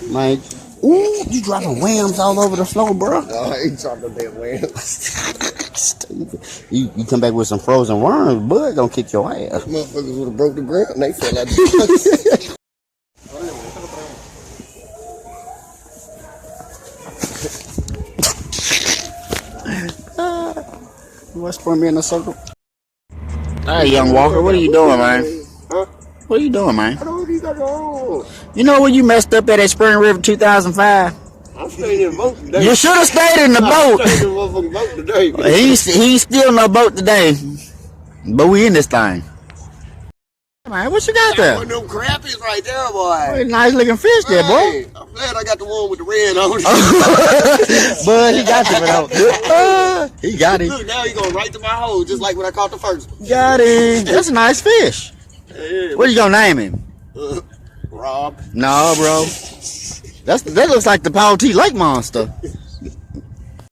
Man, ooh, you dropping whams all over the floor, bro. Oh, I ain't dropping no damn whams. Stupid. You come back with some frozen worms, bud, gonna kick your ass. Motherfuckers would have broke the ground. They fell out the You want to put me in a circle? Hey, young Walker, what are you doing, man? Huh? What are you doing, man? I don't know what you got on. You know when you messed up at Spring River 2005? I'm staying in the boat today. You should have stayed in the boat. I'm staying in the motherfucking boat today. He's still in the boat today. But we in this thing. Man, what you got there? One of them crappies right there, boy. Nice looking fish there, boy. Hey, I'm glad I got the one with the red on it. But he got you, he got him. Look, now he going right to my hole, just like when I caught the first one. Got him. That's a nice fish. Yeah, What are you gonna name him? Rob. No, bro. That looks like the Paul T. Lake monster.